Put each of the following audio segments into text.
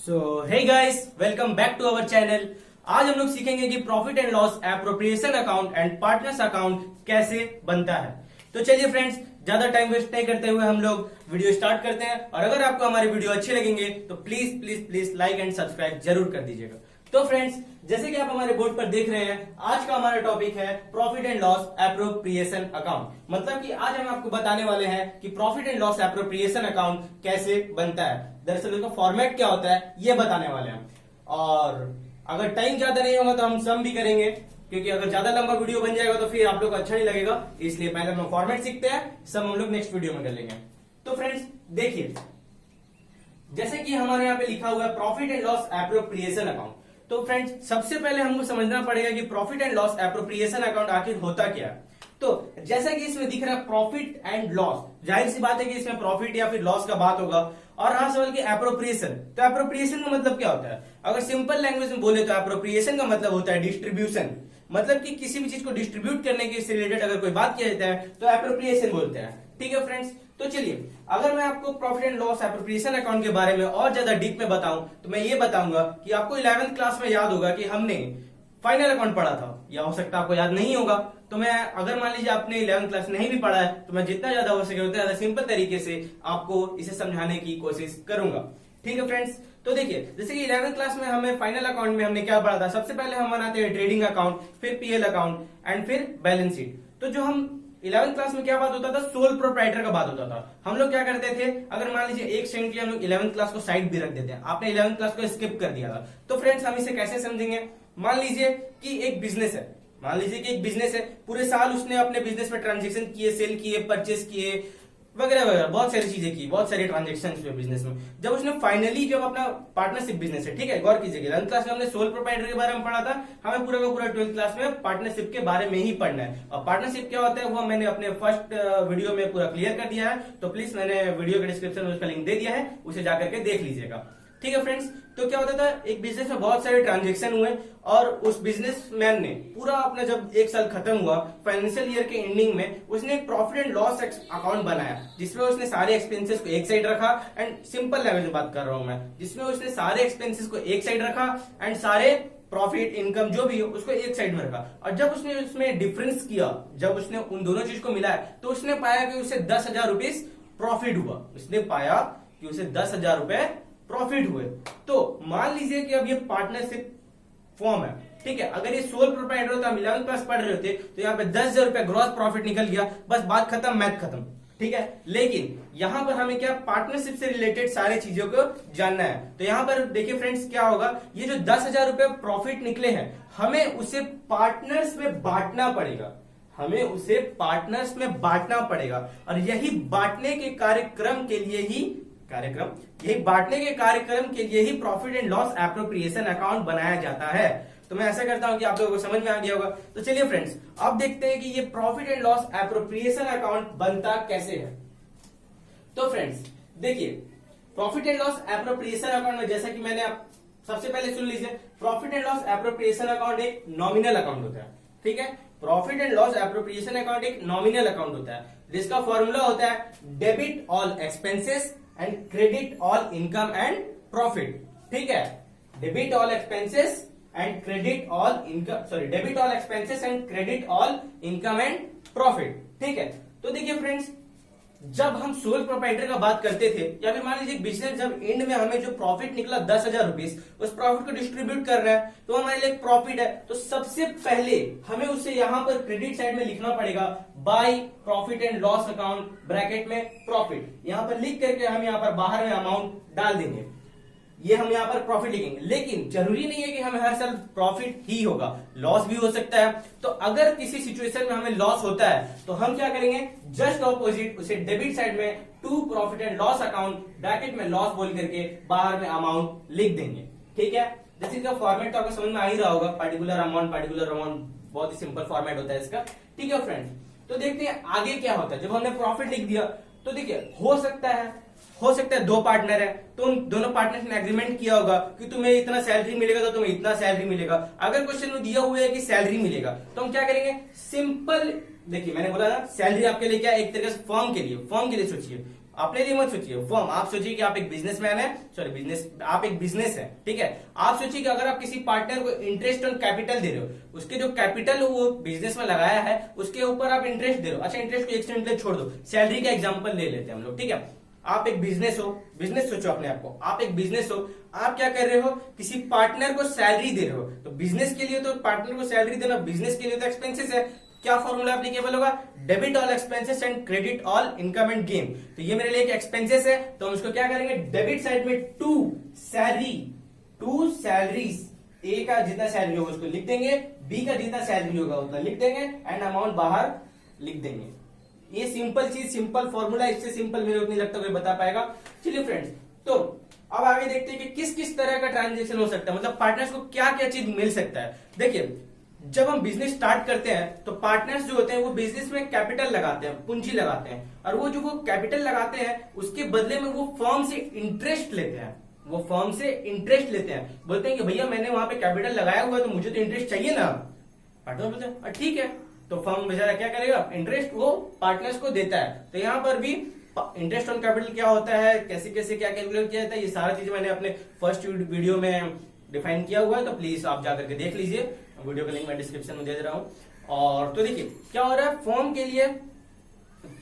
So hey guys, welcome back to our channel. आज हम लोग सीखेंगे कि profit and loss appropriation account and partners account कैसे बनता है। तो चलिए फ्रेंड्स, ज्यादा टाइम वेस्ट नहीं करते हुए हम लोग वीडियो स्टार्ट करते हैं। और अगर आपको हमारे वीडियो अच्छे लगेंगे तो please please please like and subscribe जरूर कर दीजिएगा। तो फ्रेंड्स, जैसे कि आप हमारे बोर्ड पर देख रहे हैं, आज का हमारा टॉपिक है profit and loss appropriation account. मतलब कि आज हम आपको बताने वाले हैं कि profit and loss appropriation account कैसे बनता है। दरअसल उसका फॉर्मेट क्या होता है ये बताने वाले हैं। और अगर टाइम ज्यादा नहीं होगा तो हम सम भी करेंगे, क्योंकि अगर ज्यादा लंबा वीडियो बन जाएगा तो फिर आप लोग को अच्छा नहीं लगेगा। इसलिए पहले हम फॉर्मेट सीखते हैं, सम हम लोग नेक्स्ट वीडियो में कर लेंगे। तो फ्रेंड्स देखिए, जैसे कि हमारे यहाँ पे लिखा हुआ है profit and loss appropriation account. तो फ्रेंड्स, सबसे पहले हमको समझना पड़ेगा कि profit and loss appropriation account आखिर होता क्या है। तो जैसा कि इसमें दिख रहा है प्रॉफिट एंड लॉस, जाहिर सी बात है कि इसमें प्रॉफिट या फिर लॉस का बात होगा। और रहा सवाल की एप्रोप्रिएशन, तो एप्रोप्रिएशन का मतलब क्या होता है। अगर सिंपल लैंग्वेज में बोले तो एप्रोप्रिएशन का मतलब होता है डिस्ट्रीब्यूशन। मतलब कि किसी भी चीज को डिस्ट्रीब्यूट करने के रिलेटेड अगर कोई बात किया जाता है तो एप्रोप्रिएशन बोलते हैं। ठीक है फ्रेंड्स, तो चलिए, अगर मैं आपको profit and loss appropriation account के बारे में और ज्यादा डीप में बताऊं तो मैं ये बताऊंगा कि आपको 11th क्लास में याद होगा कि हमने फाइनल अकाउंट पढ़ा था, या हो सकता है आपको याद नहीं होगा। तो मैं, अगर मान लीजिए आपने 11th क्लास नहीं भी पढ़ा है, तो मैं जितना ज्यादा हो सके उतना ज्यादा सिंपल तरीके से आपको इसे समझाने की कोशिश करूंगा। ठीक है फ्रेंड्स, तो देखिए, जैसे कि 11th क्लास में हमें फाइनल अकाउंट में हमने क्या पढ़ा था। सबसे पहले हम बनाते हैं ट्रेडिंग अकाउंट, फिर पीएल अकाउंट एंड फिर बैलेंस शीट। तो जो हम 11th क्लास में क्या बात होता था, सोल प्रोप्राइटर का बात होता था। हम लोग क्या करते थे, अगर मान लीजिए एक सेकंड के लिए हम लोग 11th क्लास को साइड भी रख देते हैं, आपने 11th क्लास को स्किप कर दिया था। तो फ्रेंड्स, हम इसे कैसे समझेंगे। मान लीजिए कि एक बिजनेस है, पूरे साल उसने अपने बिजनेस में ट्रांजेक्शन किए, सेल किए, परचेस किए, वगैरह वगैरह, बहुत सारी चीजें की, बहुत सारे ट्रांजेक्शन हुए बिजनेस में। जब उसने फाइनली, जब अपना पार्टनरशिप बिजनेस है, ठीक है, गौर कीजिएगा, 11th क्लास में हमने सोल प्रोप्राइटर के बारे में पढ़ा था। हमें पूरा का पूरा 12th क्लास में पार्टनरशिप के बारे में ही पढ़ना है। और पार्टनरशिप क्या होता है वो मैंने अपने फर्स्ट वीडियो में पूरा क्लियर कर दिया है। तो प्लीज, मैंने वीडियो के डिस्क्रिप्शन में उसका लिंक दे दिया है, उसे जाकर के देख लीजिएगा। ठीक है फ्रेंड्स, तो क्या होता था, एक बिजनेस में बहुत सारे ट्रांजेक्शन हुए और उस बिजनेसमैन ने पूरा अपना, जब एक साल खत्म हुआ, फाइनेंशियल ईयर के एंडिंग में उसने एक प्रॉफिट एंड लॉस अकाउंट बनाया, जिसमें उसने सारे एक्सपेंसेस को एक साइड रखा। एंड सिंपल लैंग्वेज में बात कर रहा हूं मैं, जिसमें उसने सारे एक्सपेंसेस को एक साइड रखा एंड सारे प्रॉफिट इनकम जो भी हो उसको एक साइड में रखा। और जब उसने उसमें डिफरेंस किया, जब उसने उन दोनों चीज को मिलाया, तो उसने पाया कि उसे 10,000 रुपीज प्रॉफिट हुआ। उसने पाया कि उसे 10,000 रुपए प्रॉफिट हुए। तो मान लीजिए कि अब ये पार्टनरशिप फॉर्म है, ठीक है। अगर ये सोल प्रोप्राइटर होता, हम 11th क्लास पढ़ रहे होते, तो यहाँ पे 10,000 रुपए ग्रॉस प्रॉफिट निकल गया, बस बात खत्म, मैथ खत्म। ठीक है, लेकिन यहां पर हमें क्या, पार्टनरशिप से रिलेटेड सारे चीजों को जानना है। तो यहां पर देखिए फ्रेंड्स, क्या होगा, ये जो 10,000 रुपए प्रॉफिट निकले हैं, हमें उसे पार्टनर्स में बांटना पड़ेगा। और यही बांटने के कार्यक्रम के लिए ही profit and loss appropriation account बनाया जाता है। तो मैं ऐसा करता हूं कि आप लोगों को समझ में आ गया होगा। तो चलिए फ्रेंड्स, अब देखते हैं कि ये profit and loss appropriation account बनता कैसे है। तो फ्रेंड्स देखिए, profit and loss appropriation account में, जैसा कि मैंने, आप सबसे पहले सुन लीजिए, profit and loss appropriation account एक नॉमिनल अकाउंट होता है। ठीक है, profit and loss appropriation account एक नॉमिनल अकाउंट होता है, जिसका फॉर्मूला होता है debit all expenses and credit all income and profit. ठीक है, debit all expenses and credit all income and profit. ठीक है, तो देखिए फ्रेंड्स, जब हम सोल प्रोप्राइटर का बात करते थे, या फिर मान लीजिए बिजनेस, जब एंड में हमें जो प्रॉफिट निकला 10,000 रुपीज, उस प्रॉफिट को डिस्ट्रीब्यूट कर रहा है, तो हमारे लिए प्रॉफिट है। तो सबसे पहले हमें उसे यहां पर क्रेडिट साइड में लिखना पड़ेगा, by profit and loss account, bracket में प्रॉफिट। यहां पर लिख करके हम यहां पर बाहर में अमाउंट डाल देंगे, ये हम यहाँ पर प्रॉफिट लिखेंगे। लेकिन जरूरी नहीं है कि हमें हर साल प्रॉफिट ही होगा, लॉस भी हो सकता है। तो अगर किसी सिचुएशन में हमें लॉस होता है, तो हम क्या करेंगे, जस्ट ऑपोजिट, उसे डेबिट साइड में to profit and loss account, bracket में लॉस बोल करके बाहर में अमाउंट लिख देंगे। ठीक है, जैसे इसका फॉर्मेट तो आपको समझ में आ ही रहा होगा, पर्टिकुलर अमाउंट, बहुत ही सिंपल फॉर्मेट होता है इसका। ठीक है फ्रेंड्स, तो देखते हैं आगे क्या होता है। जब हमने प्रॉफिट लिख दिया, तो देखिए, हो सकता है दो पार्टनर है, तो उन दोनों पार्टनर ने एग्रीमेंट किया होगा कि तुम्हें इतना सैलरी मिलेगा तो तुम्हें इतना सैलरी मिलेगा। अगर क्वेश्चन में दिया हुआ है कि सैलरी मिलेगा, तो हम क्या करेंगे, सिंपल, देखिए मैंने बोला ना, सैलरी आपके लिए क्या, एक तरीके से फॉर्म के लिए सोचिए। अपने लिए मत सोचिए, फर्म। आप सोचिए कि आप एक बिजनेसमैन है, सॉरी बिजनेस, आप एक बिजनेस है, ठीक है। आप सोचिए कि अगर आप किसी पार्टनर को इंटरेस्ट ऑन कैपिटल दे रहे हो, उसके जो कैपिटल वो बिजनेस में लगाया है उसके ऊपर आप इंटरेस्ट दे रहे हो। अच्छा, इंटरेस्ट को एक सेकंड के लिए छोड़ दो, सैलरी का एग्जांपल ले लेते हैं हम लोग, ठीक है। आप एक बिजनेस हो, बिजनेस सोचो अपने आप को, आप एक बिजनेस हो, आप क्या कर रहे हो, किसी पार्टनर को सैलरी दे रहे हो। तो बिजनेस के लिए तो पार्टनर को सैलरी देना, बिजनेस के लिए तो एक्सपेंसेस है। क्या फॉर्मूला एप्लीकेबल होगा, debit all expenses and credit all income and gain. तो ये मेरे लिए एक एक्सपेंसेस है, तो हम इसको क्या करेंगे, डेबिट साइड में टू सैलरी, टू सैलरीज, ए का जितना सैलरी होगा उसको लिख देंगे, बी का जितना सैलरी होगा उतना लिख देंगे, एंड अमाउंट बाहर लिख देंगे। ये सिंपल चीज, सिंपल फॉर्मूला, इससे सिंपल मेरे को नहीं लगता कोई बता पाएगा। चलिए फ्रेंड्स, तो अब आगे देखते हैं कि किस किस तरह का ट्रांजेक्शन हो सकता है, मतलब पार्टनर्स को क्या क्या चीज मिल सकता है। देखिए, जब हम बिजनेस स्टार्ट करते हैं तो पार्टनर्स जो होते हैं वो बिजनेस में कैपिटल लगाते हैं, पूंजी लगाते हैं, और वो जो वो कैपिटल लगाते हैं उसके बदले में वो फर्म से इंटरेस्ट लेते हैं, वो फर्म से इंटरेस्ट लेते हैं। बोलते हैं कि भैया मैंने वहां पे कैपिटल लगाया हुआ है तो मुझे तो इंटरेस्ट चाहिए ना। पार्टनर बोलते हैं ठीक है, तो फर्म बेचारा क्या करेगा, इंटरेस्ट वो पार्टनर्स को देता है। तो यहाँ पर भी इंटरेस्ट ऑन कैपिटल क्या होता है, कैसे कैसे क्या कैलकुलेट किया जाता है, ये सारा चीज मैंने अपने फर्स्ट वीडियो में डिफाइन किया हुआ है, तो प्लीज आप जाकर के देख लीजिए, वीडियो का लिंक मैं डिस्क्रिप्शन में दे दे रहा हूं। और तो देखिए क्या हो रहा है, फर्म के लिए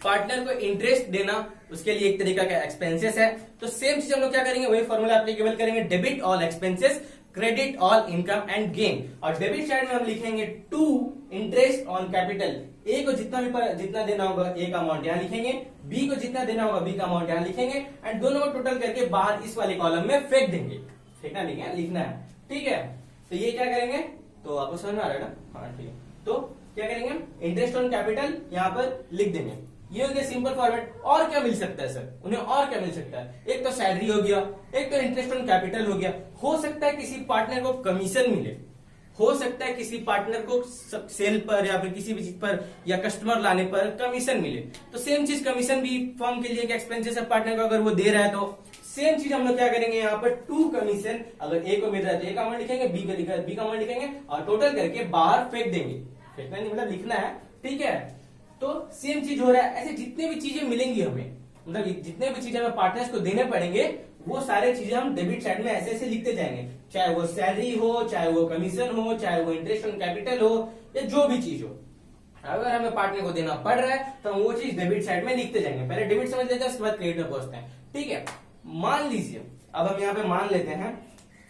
पार्टनर को इंटरेस्ट देना उसके लिए एक तरीका का एक्सपेंसेस है। तो सेम चीज हम लोग क्या करेंगे, वही फॉर्मूला एप्लीकेबल करेंगे, debit all expenses, credit all income and gain. और डेबिट साइड में हम लिखेंगे टू इंटरेस्ट ऑन कैपिटल, ए को जितना देना होगा ए का अमाउंट यहां लिखेंगे, बी को जितना देना होगा बी का अमाउंट यहां लिखेंगे, एंड दोनों को टोटल करके बाहर इस वाले कॉलम में फेंक देंगे। फेंकना नहीं है, लिखना है, ठीक है। तो ये क्या करेंगे, तो आपको समझ में आ रहा है ना, हाँ ठीक है। तो क्या करेंगे, इंटरेस्ट ऑन कैपिटल यहां पर लिख देंगे। ये हो गया सिंपल फॉर्मेट। और क्या मिल सकता है सर, उन्हें और क्या मिल सकता है, एक तो सैलरी हो गया, एक तो इंटरेस्ट ऑन कैपिटल हो गया, हो सकता है किसी पार्टनर को कमीशन मिले, हो सकता है किसी पार्टनर को सेल पर या फिर किसी भी चीज पर या कस्टमर लाने पर कमीशन मिले। तो सेम चीज कमीशन भी फर्म के लिए एक एक्सपेंसेस है, पार्टनर को अगर वो दे रहा है तो सेम चीज हम लोग क्या करेंगे, यहाँ पर टू कमीशन, अगर ए को मिल रहा है तो ए का अमाउंट लिखेंगे, बी का अमाउंट लिखेंगे और टोटल करके बाहर फेंक देंगे। फेंकना नहीं मतलब लिखना है, ठीक है। तो सेम चीज हो रहा है, ऐसे जितने भी चीजें मिलेंगी हमें, मतलब जितने भी चीजें हमें पार्टनर्स को देने पड़ेंगे वो सारे चीजें हम डेबिट साइड में ऐसे ऐसे लिखते जाएंगे, चाहे वो सैलरी हो, चाहे वो कमीशन हो, चाहे वो इंटरेस्ट ऑन कैपिटल हो, या जो भी चीज हो। अगर हमें पार्टनर को देना पड़ रहा है तो हम वो चीज डेबिट साइड में लिखते जाएंगे। पहले डेबिट समझ लेते हैं, उसके बाद क्रेडिट में पहुंचते हैं, ठीक है। मान लीजिए, अब हम यहाँ पे मान लेते हैं,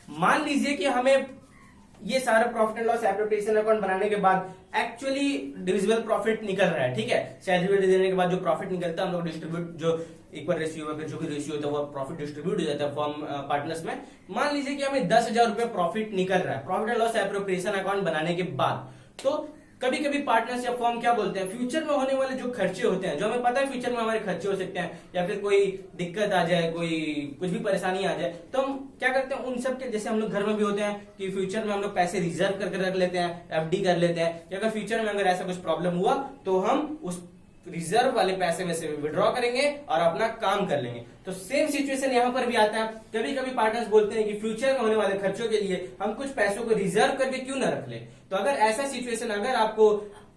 मान लीजिए कि हमें ये सारा profit and loss appropriation account बनाने के बाद एक्चुअली डिविजिबल प्रॉफिट निकल रहा है, ठीक है। सैलरी देने के बाद जो प्रॉफिट निकलता है हम लोग डिस्ट्रीब्यूट, जो इक्वल रेशियो है, फिर जो भी रेशियो होता है वो प्रॉफिट डिस्ट्रीब्यूट हो जाता है फॉर्म पार्टनर्स में। मान लीजिए कि हमें 10,000 रुपए प्रॉफिट निकल रहा है profit and loss appropriation account बनाने के बाद। तो कभी कभी पार्टनर्स या फर्म क्या बोलते हैं, फ्यूचर में होने वाले जो खर्चे होते हैं, जो हमें पता है फ्यूचर में हमारे खर्चे हो सकते हैं, या फिर कोई दिक्कत आ जाए, कोई कुछ भी परेशानी आ जाए, तो हम क्या करते हैं उन सब के, जैसे हम लोग घर में भी होते हैं कि फ्यूचर में हम लोग पैसे रिजर्व करके रख लेते हैं, एफडी कर लेते हैं, या अगर फ्यूचर में अगर ऐसा कुछ प्रॉब्लम हुआ तो हम उस रिजर्व वाले पैसे में से विड्रॉ करेंगे और अपना काम कर लेंगे। तो सेम सिचुएशन यहाँ पर भी आता है। कभी कभी पार्टनर्स बोलते हैं कि फ्यूचर में होने वाले खर्चों के लिए हम कुछ पैसों को रिजर्व करके क्यों ना रख ले। तो अगर ऐसा सिचुएशन, अगर आपको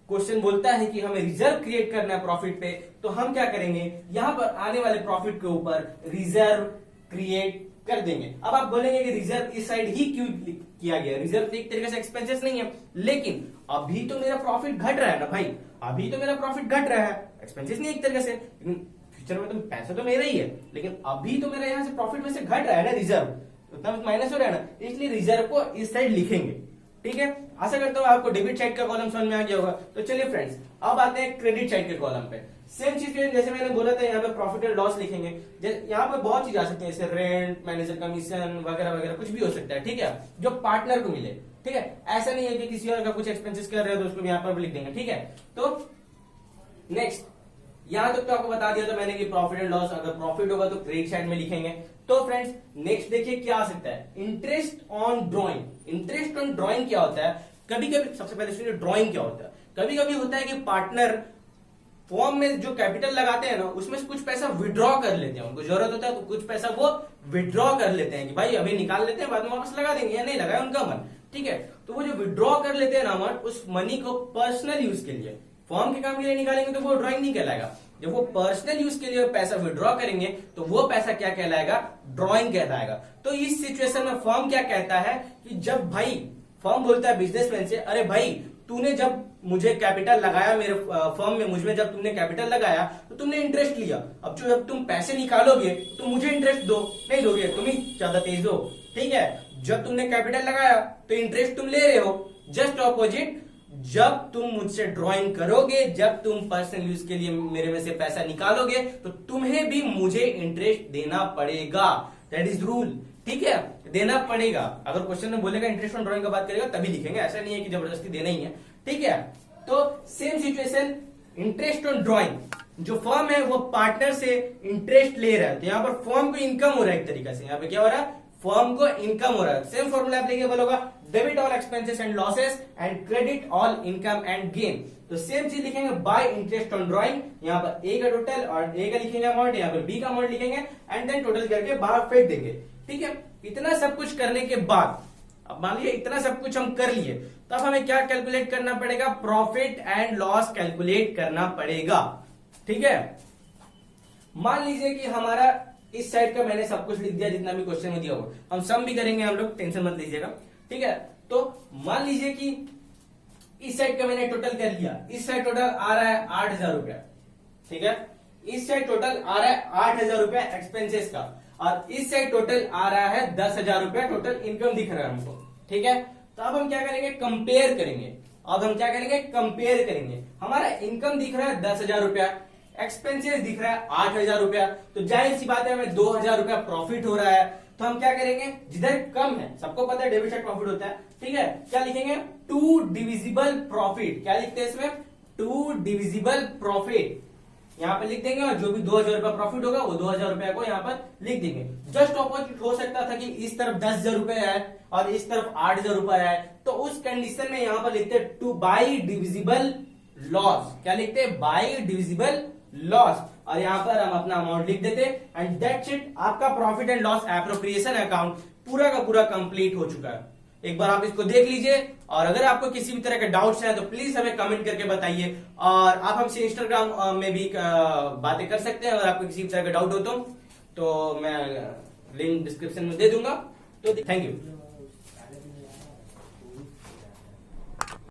क्वेश्चन बोलता है कि हमें रिजर्व क्रिएट करना है प्रॉफिट पे, तो हम क्या करेंगे, यहाँ पर आने वाले प्रॉफिट के ऊपर रिजर्व क्रिएट कर देंगे। अब आप बोलेंगे कि रिजर्व इस साइड ही क्यों किया गया, रिजर्व एक तरीके से एक्सपेंसेस नहीं है, लेकिन अभी तो मेरा प्रॉफिट घट रहा है ना भाई, अभी तो मेरा प्रॉफिट घट रहा है, एक्सपेंसेस नहीं एक तरीके से, लेकिन फ्यूचर में तो पैसा तो मेरा ही है, लेकिन अभी तो मेरा यहाँ से प्रॉफिट में से घट रहा है ना, रिजर्व उतना माइनस हो रहा है ना, इसलिए रिजर्व को इस साइड लिखेंगे, ठीक है। आशा करता हूँ आपको डेबिट साइड का कॉलम समझ में आ गया होगा। तो चलिए फ्रेंड्स, अब आते हैं क्रेडिट साइड के कॉलम पे। सेम चीज जैसे मैंने बोला था, यहाँ पे प्रॉफिट एंड लॉस लिखेंगे। यहाँ पे बहुत चीज आ सकती है, जैसे रेंट, मैनेजर कमीशन वगैरह वगैरह, कुछ भी हो सकता है, ठीक है, जो पार्टनर को मिले, ठीक है। ऐसा नहीं है कि किसी और का कुछ एक्सपेंसेस कर रहे हो तो उसको यहाँ पर भी लिख देंगे, ठीक है। तो नेक्स्ट, यहां तक तो आपको बता दिया था मैंने कि प्रॉफिट एंड लॉस, अगर प्रॉफिट होगा तो क्रेडिट साइड में लिखेंगे। तो फ्रेंड्स नेक्स्ट देखिए क्या आ सकता है, interest on drawing. Interest on drawing क्या होता है, कभी कभी, सबसे पहले सुनिए ड्रॉइंग क्या होता है। कभी कभी होता है कि पार्टनर फॉर्म में जो कैपिटल लगाते हैं ना, उसमें से कुछ पैसा विड्रॉ कर लेते हैं, उनको जरूरत होता है तो कुछ पैसा वो विड्रॉ कर लेते हैं कि भाई अभी निकाल लेते हैं, बाद में वापस लगा देंगे, या नहीं लगाए उनका मन, ठीक है। तो वो जो विड्रॉ कर लेते हैं ना अमाउंट, उस मनी को पर्सनल यूज के लिए, फॉर्म के काम के लिए निकालेंगे तो वो ड्राइंग नहीं कहलाएगा। जब वो पर्सनल यूज के लिए पैसा विड्रॉ करेंगे तो वो पैसा क्या कहलाएगा, ड्रॉइंग कहलाएगा। तो इस सिचुएशन में फर्म क्या कहता है कि जब भाई फर्म बोलता है बिजनेसमैन से, अरे भाई तूने जब मुझे कैपिटल लगाया मेरे फर्म में, मुझमें जब तुमने कैपिटल लगाया तो तुमने इंटरेस्ट लिया, अब जब तुम पैसे निकालोगे तो मुझे इंटरेस्ट दो, नहीं दोगे, तुम ही ज्यादा तेज हो, ठीक है। जब तुमने कैपिटल लगाया तो इंटरेस्ट तुम ले रहे हो। जस्ट ऑपोजिट, जब तुम मुझसे ड्राइंग करोगे, जब तुम पर्सनल यूज के लिए मेरे में से पैसा निकालोगे तो तुम्हें भी मुझे इंटरेस्ट देना पड़ेगा। दैट इज रूल, ठीक है, देना पड़ेगा। अगर क्वेश्चन में बोलेगा इंटरेस्ट ऑन ड्राइंग का बात करेगा तभी लिखेंगे, ऐसा नहीं है कि जबरदस्ती देना ही है, ठीक है। तो same situation, interest on drawing, जो फर्म है वो पार्टनर से इंटरेस्ट ले रहा है, तो यहाँ पर फर्म को इनकम हो रहा है एक तरीके से, यहाँ पे क्या हो रहा है, फर्म को इनकम हो रहा है। सेम फॉर्मूला एप्लीकेबल होगा, debit all expenses and losses and credit all income and gain. तो सेम चीज लिखेंगे बाय इंटरेस्ट ऑन ड्राइंग, यहाँ पर ए का टोटल और ए का लिखेंगे अमाउंट, यहाँ पर बी का अमाउंट लिखेंगे एंड देन टोटल करके बाहर फेंक देंगे, ठीक है। इतना सब कुछ करने के बाद, अब मान लीजिए इतना सब कुछ हम कर लिए, तब हमें क्या कैलकुलेट करना पड़ेगा, प्रॉफिट एंड लॉस कैलकुलेट करना पड़ेगा, ठीक है। मान लीजिए कि हमारा इस साइड का मैंने सब कुछ लिख दिया जितना भी क्वेश्चन में दिया होगा, हम सम भी करेंगे हम लोग, टेंशन मत लीजिएगा, ठीक है। तो मान लीजिए कि इस साइड का मैंने टोटल कर लिया, इस साइड टोटल आ रहा है 8,000 रुपया, ठीक है। इस साइड टोटल आ रहा है 8,000 रुपया एक्सपेंसेस का, और इस साइड टोटल आ रहा है 10,000 रुपया टोटल इनकम दिख रहा है हमको, ठीक है। तो अब हम क्या करेंगे, कंपेयर करेंगे। अब हम क्या करेंगे, कंपेयर करेंगे। हमारा इनकम दिख रहा है 10,000 रुपया, एक्सपेंसेस दिख रहा है 8,000 रुपया, तो जाहिर सी बात है हमें 2,000 रुपया प्रॉफिट हो रहा है। तो हम क्या करेंगे, जिधर कम है, सबको पता है डेबिट साइड प्रॉफिट होता है, ठीक है, क्या लिखेंगे, टू डिविजिबल प्रॉफिट। क्या लिखते हैं इसमें, टू डिविजिबल प्रॉफिट, यहाँ पे लिख देंगे, और जो भी 2,000 रुपया प्रॉफिट होगा वो 2,000 रुपया को यहाँ पर लिख देंगे। जस्ट ऑपोजिट हो सकता था कि इस तरफ 10,000 रुपया है और इस तरफ 8,000 रुपया है, तो उस कंडीशन में यहाँ पर लिखते हैं टू बाई डिविजिबल लॉस। क्या लिखते हैं, बाई डिविजिबल लॉस, और यहाँ पर हम अपना अमाउंट लिख देते एंड दैट्स इट। आपका profit and loss appropriation account पूरा का पूरा कंप्लीट हो चुका है। एक बार आप इसको देख लीजिए, और अगर आपको किसी भी तरह के डाउट्स हैं तो प्लीज हमें कमेंट करके बताइए, और आप हमसे इंस्टाग्राम में भी बातें कर सकते हैं। अगर आपको किसी भी तरह का डाउट हो तो मैं लिंक डिस्क्रिप्शन में दे दूंगा। तो थैंक यू।